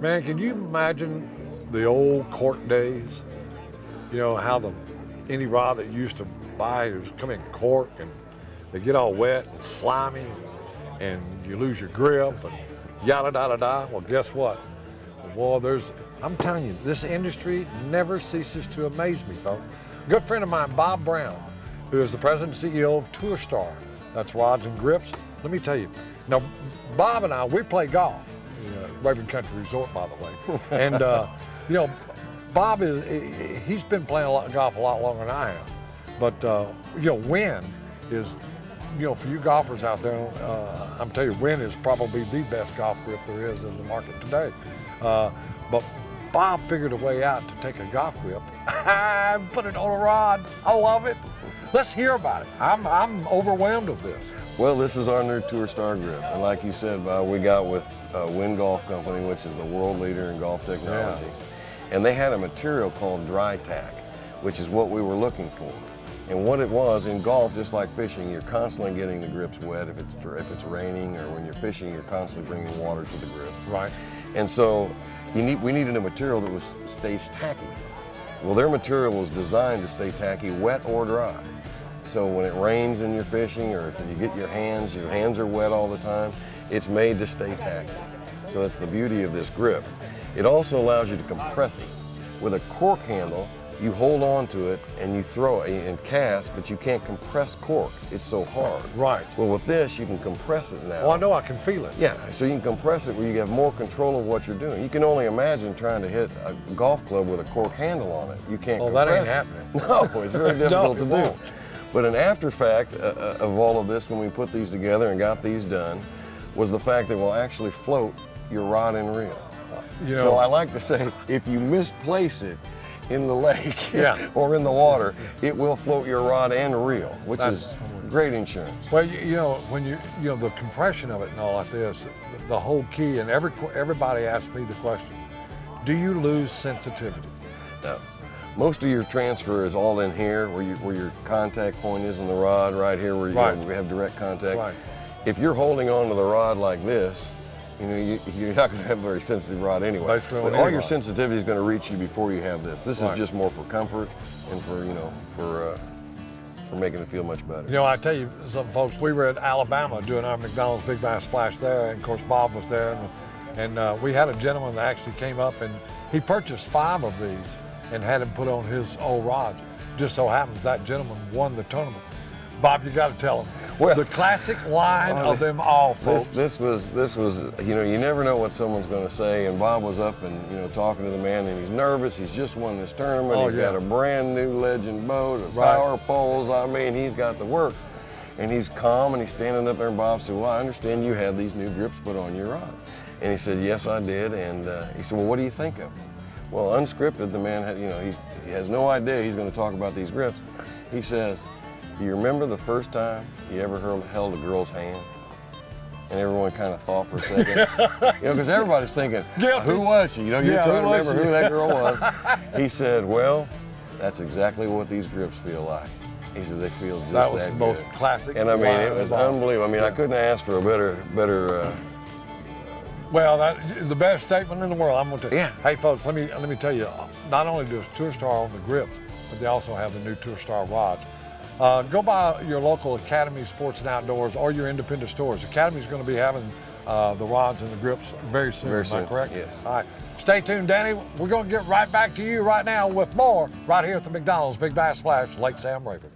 Man, can you imagine the old cork days? You know, how any rod that you used to buy was come in cork and they get all wet and slimy and you lose your grip and yada da da da. Well, guess what? Well, I'm telling you, this industry never ceases to amaze me, folks. A good friend of mine, Bob Brown, who is the president and CEO of Tour Star. That's rods and grips. Let me tell you. Now, Bob and I, we play golf. Raven Country Resort, by the way. And, Bob he's been playing golf a lot longer than I have. But, wind is, for you golfers out there, I'm telling you, wind is probably the best golf grip there is in the market today. But Bob figured a way out to take a golf grip and put it on a rod. I love it. Let's hear about it. I'm overwhelmed with this. Well, this is our new Tour Star grip. And like you said, Bob, we got with Wind Golf Company, which is the world leader in golf technology. Yeah. And they had a material called dry tack, which is what we were looking for. And what it was, in golf, just like fishing, you're constantly getting the grips wet. If it's raining or when you're fishing, you're constantly bringing water to the grip. Right. And so we needed a material that stays tacky. Well, their material was designed to stay tacky, wet or dry. So when it rains and you're fishing, or if you get your hands are wet all the time, it's made to stay tacky. So that's the beauty of this grip. It also allows you to compress it. With a cork handle, you hold on to it and you throw it and cast, but you can't compress cork. It's so hard. Right. Well, with this, you can compress it now. Well, I know I can feel it. Yeah, so you can compress it where you have more control of what you're doing. You can only imagine trying to hit a golf club with a cork handle on it. You can't compress that ain't it. happening. No, it's very difficult to do. Won't. But an after fact of all of this, when we put these together and got these done, was the fact that we'll actually float your rod and reel. So I like to say, if you misplace it in the lake or in the water, it will float your rod and reel, which is great insurance. Well, when the compression of it and all like this, the whole key, and everybody asks me the question, do you lose sensitivity? No. Most of your transfer is all in here, where your contact point is in the rod, right here where you have direct contact. Right. If you're holding on to the rod like this, you're not going to have a very sensitive rod anyway. Basically, but all your sensitivity is going to reach you before you have this. This is just more for comfort and for making it feel much better. I tell you something, folks. We were at Alabama doing our McDonald's Big Bass Splash there, and of course Bob was there, and we had a gentleman that actually came up and he purchased 5 of these and had him put on his old rods. Just so happens that gentleman won the tournament. Bob, you got to tell him. Well, the classic line of them all, folks. This was, you never know what someone's going to say, and Bob was up and, talking to the man, and he's nervous. He's just won this tournament. He's got a brand new Legend boat, power poles. I mean, he's got the works. And he's calm, and he's standing up there, and Bob said, well, I understand you had these new grips put on your rods. And he said, yes, I did. And he said, well, what do you think of them? Well, unscripted, the man had, he has no idea he's going to talk about these grips. He says, do you remember the first time you ever held a girl's hand? And everyone kind of thought for a second. Because everybody's thinking, who was she? You're trying to remember who that girl was. He said, well, that's exactly what these grips feel like. He said, they feel just that good. That was the most classic. And I mean, it was unbelievable. I mean, I couldn't ask for a better well, the best statement in the world. I'm going to tell you. Hey, folks, let me tell you. Not only does Tour Star on the grips, but they also have the new Tour Star rods. Go by your local Academy Sports and Outdoors or your independent stores. Academy's going to be having the rods and the grips very soon. Am I correct? Yes. All right. Stay tuned, Danny. We're going to get right back to you right now with more right here at the McDonald's Big Bass Splash, Lake Sam Raven.